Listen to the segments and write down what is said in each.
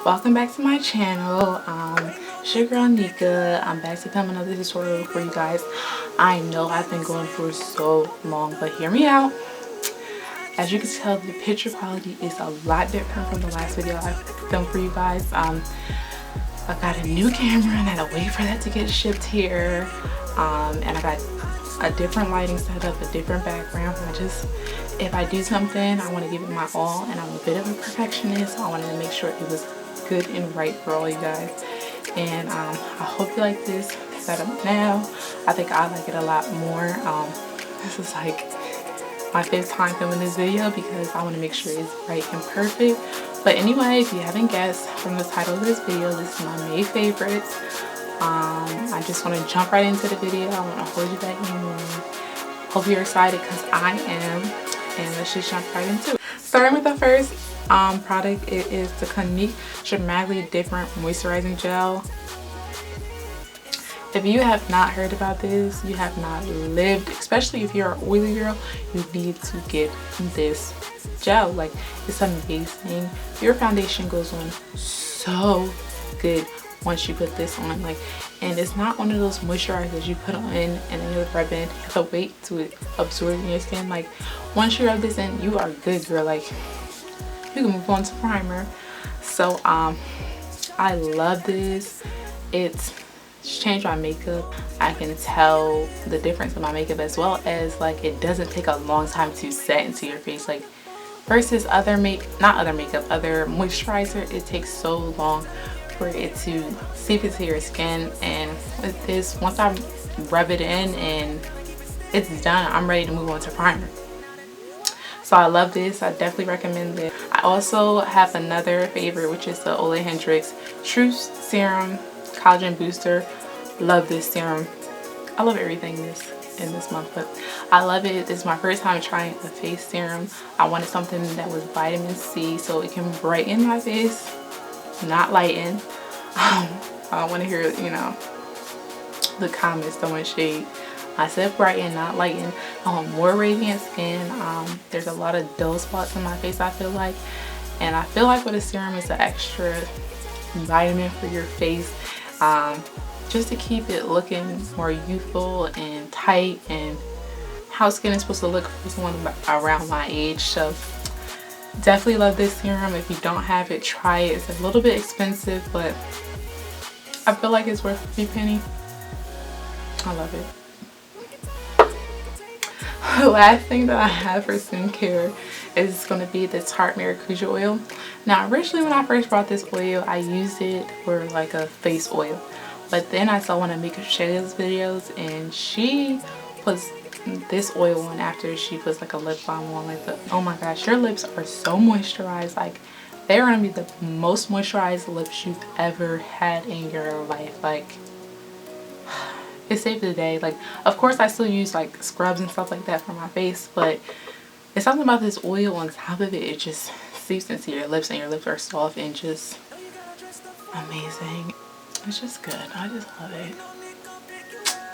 Welcome back to my channel. It's your girl Neka. I'm back to film another tutorial for you guys. I know I've been going for so long, but hear me out. As you can tell, the picture quality is a lot different from the last video I filmed for you guys. I got a new camera and I had to wait for that to get shipped here. And I got a different lighting setup, a different background. If I do something, I want to give it my all, and I'm a bit of a perfectionist, so I wanted to make sure it was good and right for all you guys. And I hope you like this setup now. I think I like it a lot more. This is like my 5th time filming this video because I want to make sure it's right and perfect. But anyway, if you haven't guessed from the title of this video, this is my May favorites. I just want to jump right into the video. I want to hold you back anymore. Hope you're excited because I am. And let's just jump right into it. Starting with the first product, it is the Clinique Dramatically Different Moisturizing Gel. If you have not heard about this, you have not lived, especially if you're an oily girl, you need to get this gel. Like, it's amazing. Your foundation goes on so good once you put this on, like, and it's not one of those moisturizers you put on and then you rub in, you have to wait to absorb in your skin. Like, once you rub this in, you are good, girl. Like, you can move on to primer. So I love this. It's changed my makeup. I can tell the difference in my makeup, as well as like it doesn't take a long time to set into your face, like versus other moisturizer. It takes so long for it to seep into your skin, and with this, once I rub it in and it's done, I'm ready to move on to primer. So I love this. I definitely recommend it. I also have another favorite, which is the Henriksen True Serum Collagen Booster. Love this serum. I love everything in this month, but I love it. This is my first time trying a face serum. I wanted something that was vitamin C so it can brighten my face, not lighten. I don't want to hear, you know, the comments throwing shade. I said brighten, not lighten. I want more radiant skin. There's a lot of dull spots on my face, I feel like, and I feel like with a serum, it's an extra vitamin for your face, just to keep it looking more youthful and tight, and how skin is supposed to look for someone around my age. So definitely love this serum. If you don't have it, try it. It's a little bit expensive, but I feel like it's worth every penny. I love it. The last thing that I have for skincare is going to be the Tarte Maracuja Oil. Now, originally when I first bought this oil, I used it for like a face oil, but then I saw one of Becca videos, and she puts this oil on after she puts like a lip balm on. Like, oh my gosh, your lips are so moisturized. Like, they're gonna be the most moisturized lips you've ever had in your life. Like, it saved the day. Like, of course I still use like scrubs and stuff like that for my face, but it's something about this oil on top of it. It just seeps into your lips, and your lips are soft and just amazing. It's just good. I just love it.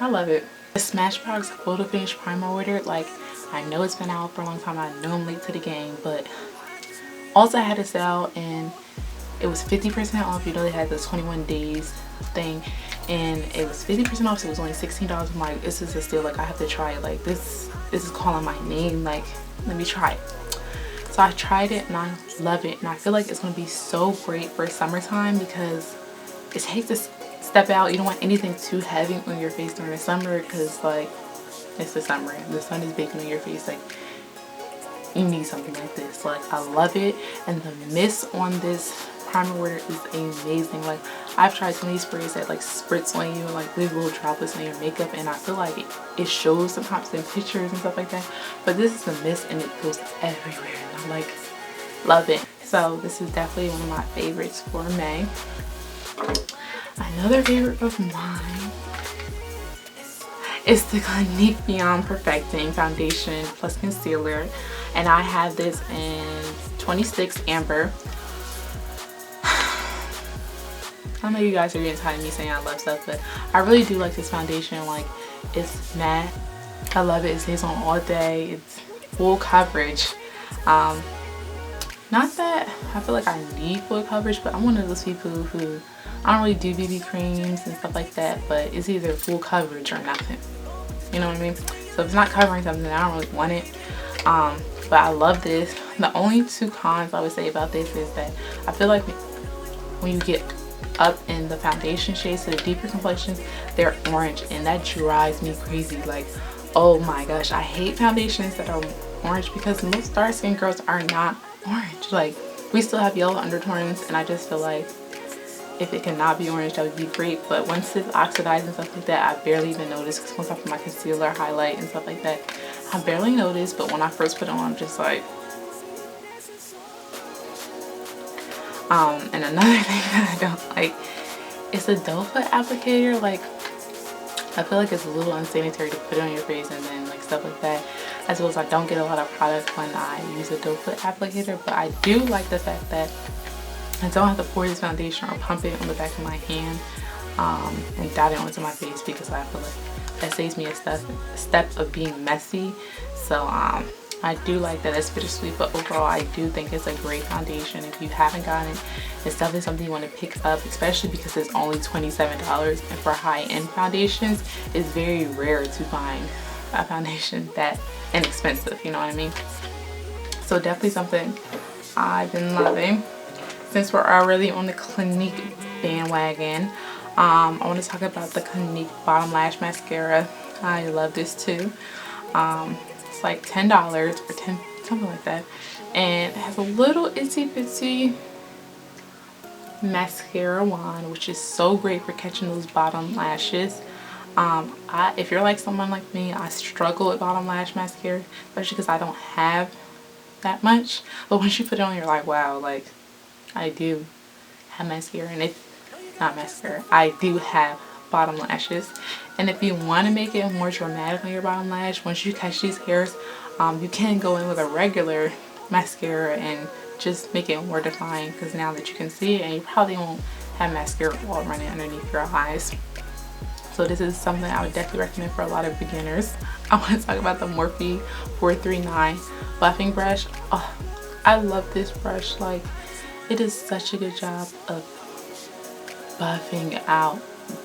I love it. The Smashbox Photofinish primer order, like, I know it's been out for a long time. I know I'm late to the game, but also I had a sale and it was 50% off. You know, they had the 21 days thing, and it was 50% off, so it was only $16. I'm like, this is a steal. Like, I have to try it. Like, this is calling my name. Like, let me try it. So I tried it and I love it, and I feel like it's going to be so great for summertime because it takes this step out. You don't want anything too heavy on your face during the summer because, like, it's the summer, the sun is baking on your face. Like, you need something like this. Like, I love it, and the mist on this primer order is amazing. Like, I've tried so many sprays that like spritz on you, like leave little droplets on your makeup, and I feel like it shows sometimes in pictures and stuff like that, but this is the mist and it goes everywhere, and I'm like, love it. So this is definitely one of my favorites for May. Another favorite of mine is the Clinique Beyond Perfecting Foundation Plus Concealer, and I have this in 26 Amber. I know you guys are getting tired of me saying I love stuff, but I really do like this foundation. Like, it's matte. I love it. It stays on all day. It's full coverage. not that I feel like I need full coverage, but I'm one of those people who I don't really do BB creams and stuff like that, but it's either full coverage or nothing. You know what I mean? So if it's not covering something, I don't really want it. But I love this. The only two cons I would say about this is that I feel like when you get up in the foundation shades, so the deeper complexions, they're orange, and that drives me crazy. Like, oh my gosh, I hate foundations that are orange because most dark skin girls are not orange. Like, we still have yellow undertones, and I just feel like if it cannot be orange, that would be great. But once it's oxidized and stuff like that, I barely even notice, because once I put my concealer, highlight, and stuff like that, I barely notice. But when I first put it on, I'm just like, and another thing that I don't like is the doe foot applicator. Like, I feel like it's a little unsanitary to put it on your face and then like stuff like that, as well as I don't get a lot of product when I use a doe foot applicator. But I do like the fact that I don't have to pour this foundation or pump it on the back of my hand and dot it onto my face, because I feel like that saves me a step of being messy. So I do like that. It's bittersweet, but overall I do think it's a great foundation. If you haven't gotten it, it's definitely something you want to pick up, especially because it's only $27, and for high-end foundations, it's very rare to find a foundation that inexpensive, you know what I mean? So definitely something I've been loving. Since we're already on the Clinique bandwagon, I want to talk about the Clinique Bottom Lash Mascara. I love this too. It's like $10 or something like that, and it has a little itsy bitsy mascara wand, which is so great for catching those bottom lashes. If you're like someone like me, I struggle with bottom lash mascara, especially because I don't have that much. But once you put it on, you're like, wow, like I do have mascara, and it's not mascara. I do have bottom lashes. And if you want to make it more dramatic on your bottom lash, once you catch these hairs, you can go in with a regular mascara and just make it more defined, because now that you can see it, and you probably won't have mascara all running underneath your eyes. So this is something I would definitely recommend for a lot of beginners. I want to talk about the Morphe 439 buffing brush. Oh, I love this brush. Like, it does such a good job of buffing out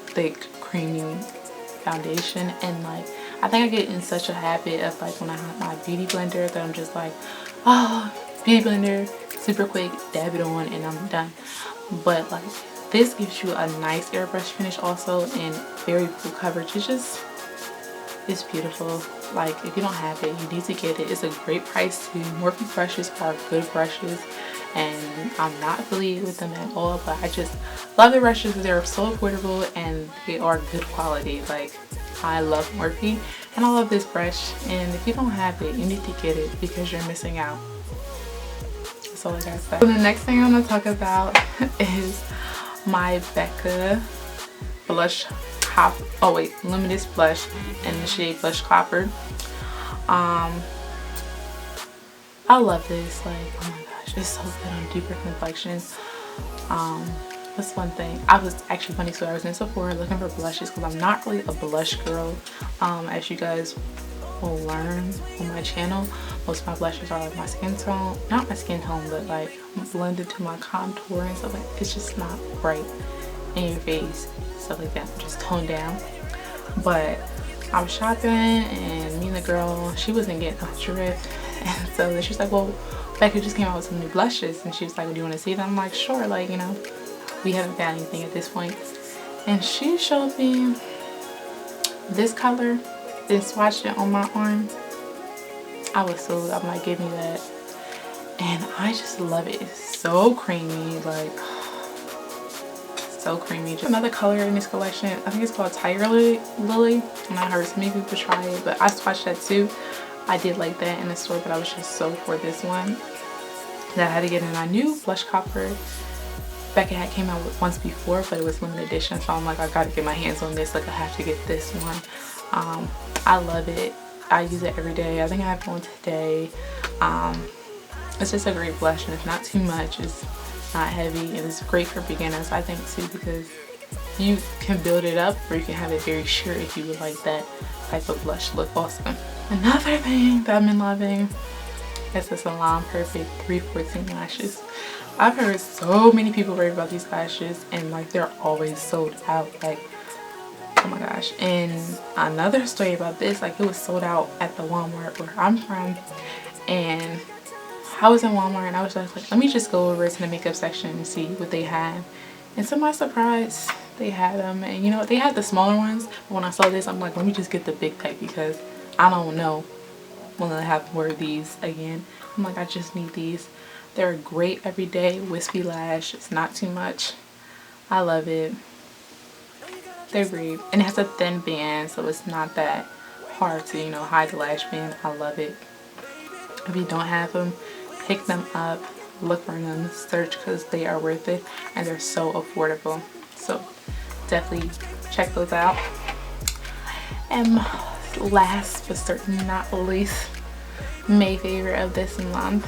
thick creamy foundation. And like, I think I get in such a habit of like when I have my beauty blender that I'm just like, oh, beauty blender, super quick, dab it on, and I'm done. But like, this gives you a nice airbrush finish also, and very full coverage. It's beautiful. Like, if you don't have it, you need to get it. It's a great price too. Morphe brushes are good brushes, and I'm not affiliated with them at all, but I just love the brushes. They're so affordable and they are good quality. Like, I love Morphe and I love this brush, and if you don't have it, you need to get it because you're missing out. That's all I gotta say. So the next thing I'm gonna talk about is my Becca blush luminous blush in the shade Blush Copper. I love this. Like, oh my gosh, it's so good on deeper complexions. That's one thing. I was actually funny, so I was in Sephora looking for blushes because I'm not really a blush girl. As you guys will learn on my channel, most of my blushes are like my skin tone, not my skin tone, but like blended to my contour and stuff. Like, it's just not bright in your face, stuff like that, just toned down. But I was shopping, and me and the girl, she wasn't getting a drift, and so then she was like, well, Becca just came out with some new blushes, and she was like, do you want to see them? I'm like, sure, like, you know, we haven't found anything at this point. And she showed me this color, then swatched it on my arm. I'm like, give me that. And I just love it. It's so creamy, like, so creamy. Just another color in this collection, I think it's called Tiger Lily, and I heard so many people try it, but I swatched that too. I did like that in the store, but I was just so for this one that I had to get in. I knew Blush Copper Becca had came out with once before, but it was limited edition, so I'm like, I gotta get my hands on this. Like, I have to get this one. I love it. I use it every day. I think I have one today. It's just a great blush, and it's not too much. It's not heavy, and it's great for beginners, I think, too, because you can build it up, or you can have it very sheer if you would like that type of blush look also. Another thing that I've been loving It's the Salon Perfect 314 lashes. I've heard so many people rave about these lashes, and like they're always sold out. Like, oh my gosh. And another story about this, like it was sold out at the Walmart where I'm from, and I was in Walmart and I was just like, let me just go over to the makeup section and see what they have. And to my surprise, they had them. And you know what, they had the smaller ones, but when I saw this, I'm like, let me just get the big type because I don't know when I have more of these again. I'm like, I just need these. They're great everyday wispy lash. It's not too much. I love it. They're great, and it has a thin band, so it's not that hard to, you know, hide the lash band. I love it. If you don't have them, pick them up, look for them, search, because they are worth it and they're so affordable. So definitely check those out. And last but certainly not least, my favorite of this month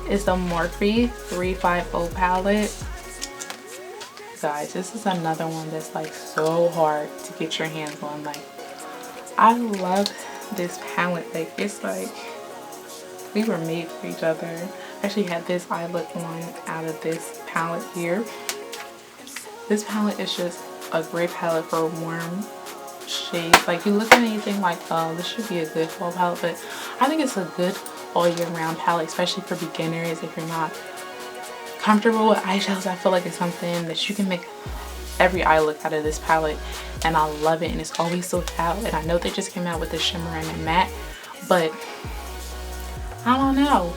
is the Morphe 350 palette. Guys, this is another one that's like so hard to get your hands on. Like, I love this palette. Like, it's like we were made for each other. I actually had this eye look on out of this palette here. This palette is just a great palette for warm shades. Like, you look at anything like, oh, this should be a good fall palette, but I think it's a good all year round palette, especially for beginners. If you're not comfortable with eyeshadows, I feel like it's something that you can make every eye look out of this palette, and I love it. And it's always sold out, and I know they just came out with the shimmer and the matte, but I don't know,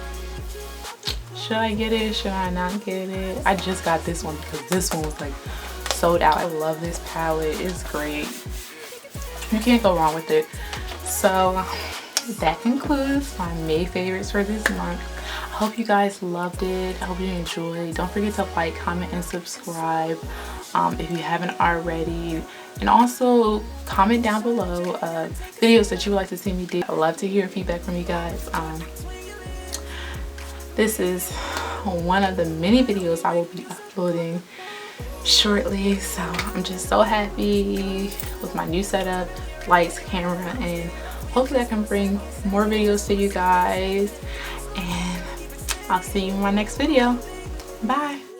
should I get it, should I not get it? I just got this one because this one was like sold out. I love this palette. It's great. You can't go wrong with it. So that concludes my May favorites for this month. I hope you guys loved it. I hope you enjoyed. Don't forget to like, comment, and subscribe if you haven't already. And also comment down below videos that you would like to see me do. I love to hear feedback from you guys. This is one of the many videos I will be uploading shortly. So I'm just so happy with my new setup, lights, camera, and hopefully I can bring more videos to you guys. And I'll see you in my next video. Bye.